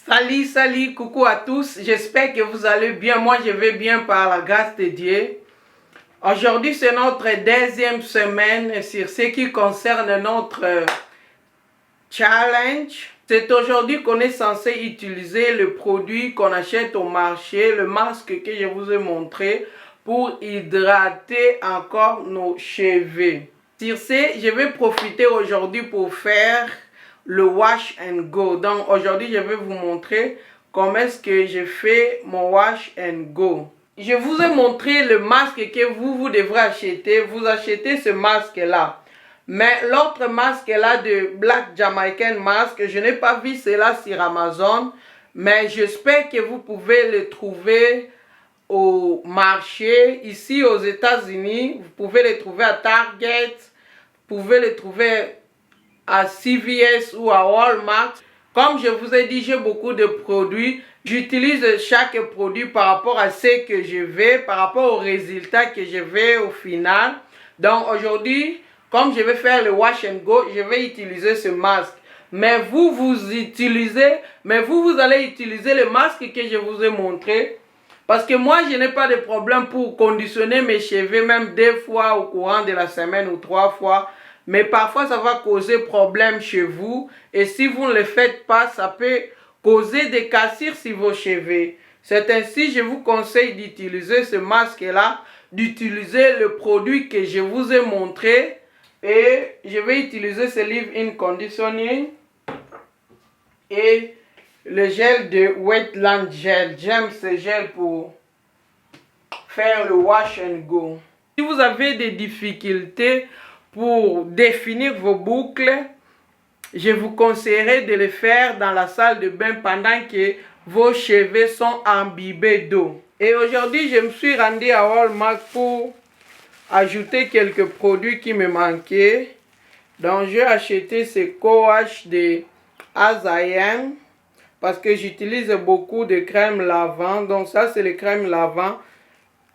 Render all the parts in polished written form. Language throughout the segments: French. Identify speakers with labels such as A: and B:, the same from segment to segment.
A: Salut, salut, coucou à tous. J'espère que vous allez bien. Moi, je vais bien par la grâce de Dieu. Aujourd'hui, c'est notre deuxième semaine sur ce qui concerne notre challenge. C'est aujourd'hui qu'on est censé utiliser le produit qu'on achète au marché, le masque que je vous ai montré, pour hydrater encore nos cheveux. Sur ce, je vais profiter aujourd'hui pour faire le wash and go. Donc aujourd'hui, je vais vous montrer comment est-ce que je fais mon wash and go. Je vous ai montré le masque que vous devrez acheter. Vous achetez ce masque-là. Mais l'autre masque-là de Black Jamaican Mask, je n'ai pas vu cela sur Amazon. Mais j'espère que vous pouvez le trouver au marché. Ici aux États-Unis, vous pouvez le trouver à Target. Vous pouvez le trouver à CVS ou à Walmart. Comme je vous ai dit, j'ai beaucoup de produits. J'utilise chaque produit par rapport à ce que je veux, par rapport aux résultats que je veux au final. Donc aujourd'hui, comme je vais faire le wash and go, je vais utiliser ce masque. Mais vous allez utiliser le masque que je vous ai montré. Parce que moi, je n'ai pas de problème pour conditionner mes cheveux, même 2 fois au courant de la semaine ou 3 fois. Mais parfois, ça va causer problème chez vous. Et si vous ne le faites pas, ça peut causer des cassures sur vos cheveux. C'est ainsi, je vous conseille d'utiliser ce masque-là, d'utiliser le produit que je vous ai montré. Et je vais utiliser ce leave-in conditioning et le gel de Wetland Gel. J'aime ce gel pour faire le wash and go. Si vous avez des difficultés pour définir vos boucles, je vous conseillerais de le faire dans la salle de bain pendant que vos cheveux sont imbibés d'eau. Et aujourd'hui, je me suis rendu à Walmart pour ajouter quelques produits qui me manquaient. Donc, j'ai acheté ce co-wash de As-I-Am parce que j'utilise beaucoup de crème lavant. Donc, ça, c'est le crème lavant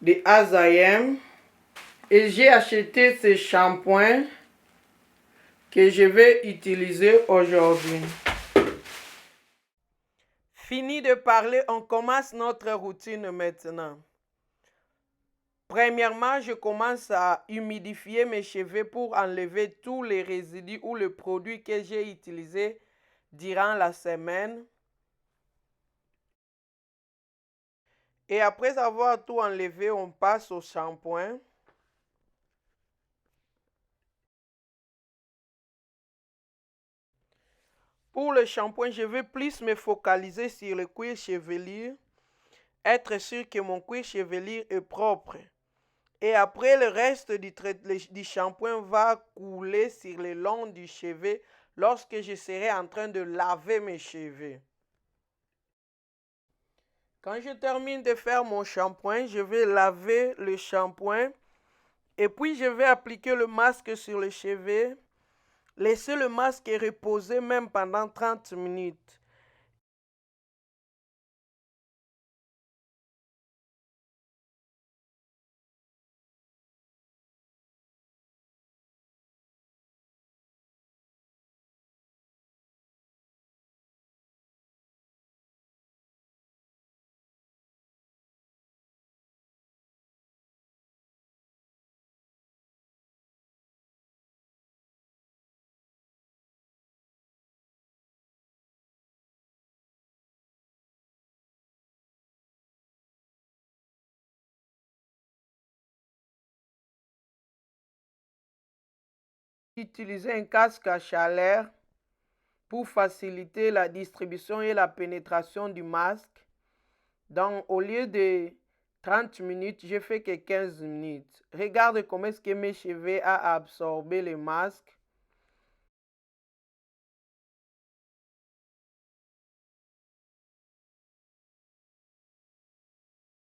A: de As-I-Am. Et j'ai acheté ce shampoing que je vais utiliser aujourd'hui. Fini de parler, on commence notre routine maintenant. Premièrement, je commence à humidifier mes cheveux pour enlever tous les résidus ou le produit que j'ai utilisé durant la semaine. Et après avoir tout enlevé, on passe au shampoing. Pour le shampoing, je vais plus me focaliser sur le cuir chevelu, être sûr que mon cuir chevelu est propre. Et après, le reste du shampoing va couler sur le long du cheveu lorsque je serai en train de laver mes cheveux. Quand je termine de faire mon shampoing, je vais laver le shampoing et puis je vais appliquer le masque sur les cheveux. Laissez le masque reposer même pendant 30 minutes. Utilisez un casque à chaleur pour faciliter la distribution et la pénétration du masque. Donc, au lieu de 30 minutes, je fais que 15 minutes. Regarde comment est-ce que mes cheveux ont absorbé le masque.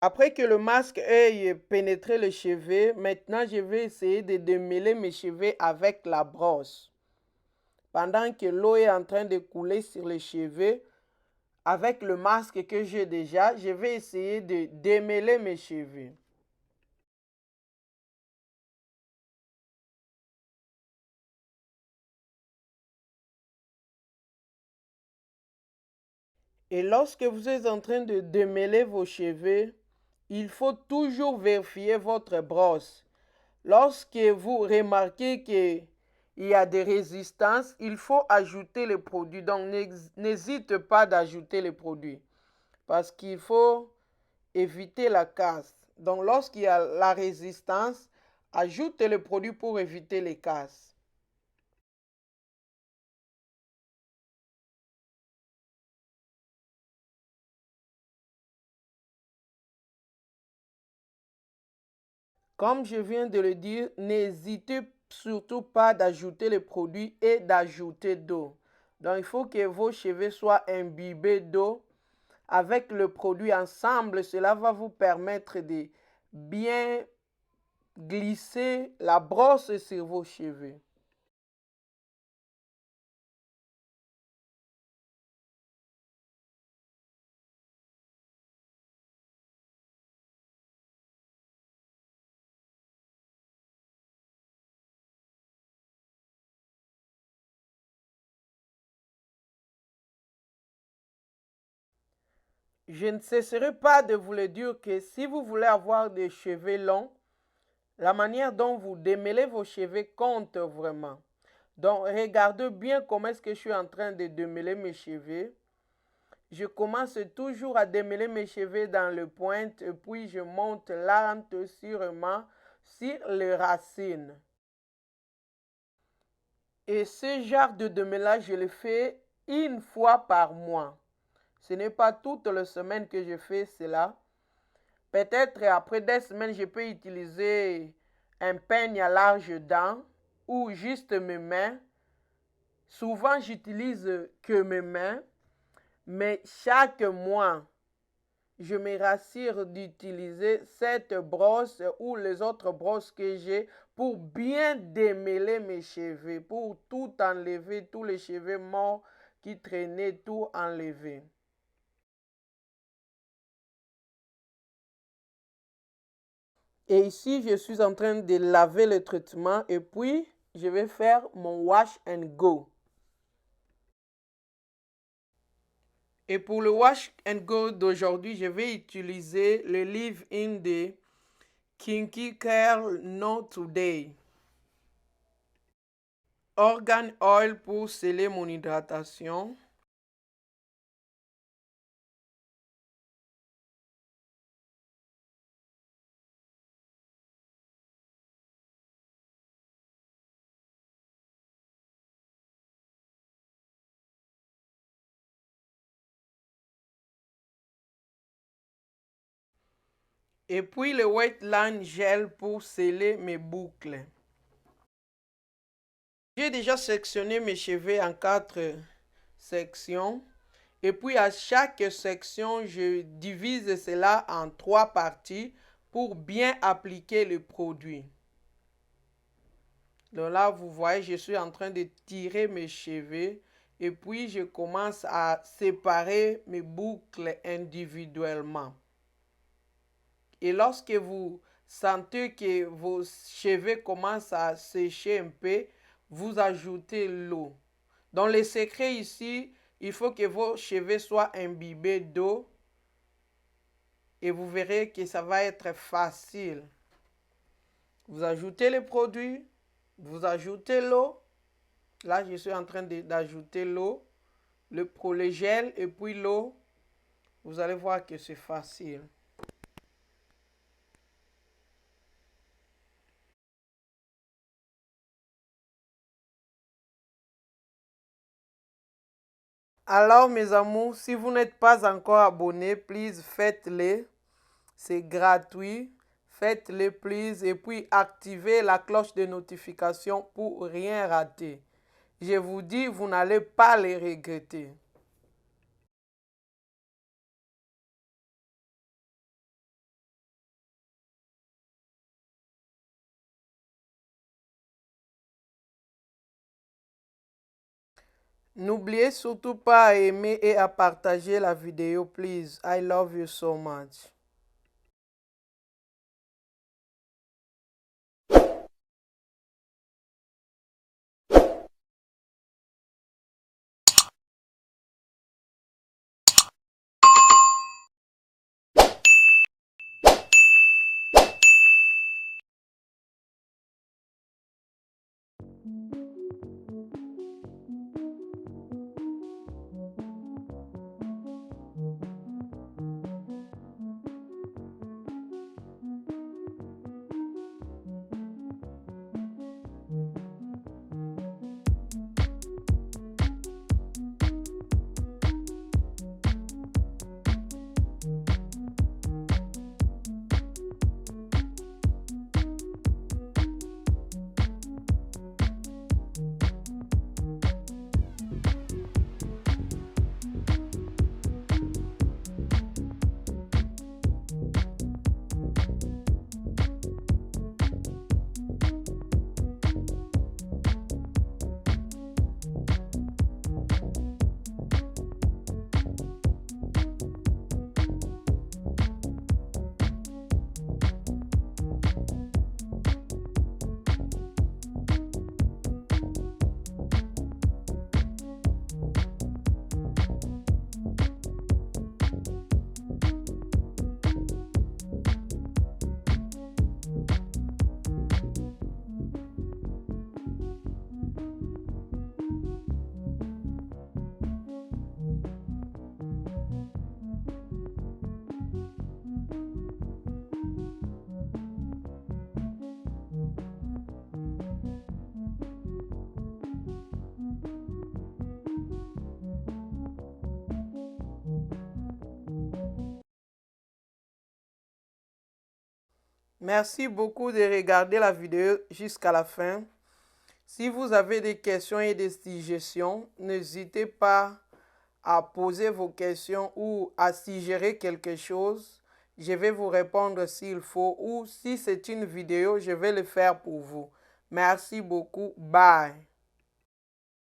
A: Après que le masque ait pénétré les cheveux, maintenant je vais essayer de démêler mes cheveux avec la brosse. Pendant que l'eau est en train de couler sur les cheveux, avec le masque que j'ai déjà, je vais essayer de démêler mes cheveux. Et lorsque vous êtes en train de démêler vos cheveux, il faut toujours vérifier votre brosse. Lorsque vous remarquez qu'il y a des résistances, il faut ajouter les produits. Donc, n'hésite pas d'ajouter les produits parce qu'il faut éviter la casse. Donc, lorsqu'il y a la résistance, ajoute les produits pour éviter les casses. Comme je viens de le dire, n'hésitez surtout pas d'ajouter les produits et d'ajouter d'eau. Donc, il faut que vos cheveux soient imbibés d'eau avec le produit ensemble. Cela va vous permettre de bien glisser la brosse sur vos cheveux. Je ne cesserai pas de vous le dire que si vous voulez avoir des cheveux longs, la manière dont vous démêlez vos cheveux compte vraiment. Donc, regardez bien comment est-ce que je suis en train de démêler mes cheveux. Je commence toujours à démêler mes cheveux dans le pointe et puis je monte lentement sur les racines. Et ce genre de démêlage, je le fais une fois par mois. Ce n'est pas toute la semaine que je fais cela. Peut-être après des semaines, je peux utiliser un peigne à large dents ou juste mes mains. Souvent, j'utilise que mes mains, mais chaque mois, je me rassure d'utiliser cette brosse ou les autres brosses que j'ai pour bien démêler mes cheveux, pour tout enlever, tous les cheveux morts qui traînaient, tout enlever. Et ici, je suis en train de laver le traitement et puis je vais faire mon wash and go. Et pour le wash and go d'aujourd'hui, je vais utiliser le leave-in de Kinky Curl No Today. Organ Oil pour sceller mon hydratation. Et puis le Wetland Gel pour sceller mes boucles. J'ai déjà sectionné mes cheveux en 4 sections. Et puis à chaque section, je divise cela en 3 parties pour bien appliquer le produit. Donc là, vous voyez, je suis en train de tirer mes cheveux et puis je commence à séparer mes boucles individuellement. Et lorsque vous sentez que vos cheveux commencent à sécher un peu, vous ajoutez l'eau. Donc le secret ici, il faut que vos cheveux soient imbibés d'eau et vous verrez que ça va être facile. Vous ajoutez les produits, vous ajoutez l'eau. Là, je suis en train d'ajouter l'eau, le gel et puis l'eau. Vous allez voir que c'est facile. Alors, mes amours, si vous n'êtes pas encore abonné, please faites-le. C'est gratuit. Faites-le, please. Et puis, activez la cloche de notification pour rien rater. Je vous dis, vous n'allez pas les regretter. N'oubliez surtout pas à aimer et à partager la vidéo, please. I love you so much. Merci beaucoup de regarder la vidéo jusqu'à la fin. Si vous avez des questions et des suggestions, n'hésitez pas à poser vos questions ou à suggérer quelque chose. Je vais vous répondre s'il faut, ou si c'est une vidéo, je vais le faire pour vous. Merci beaucoup. Bye.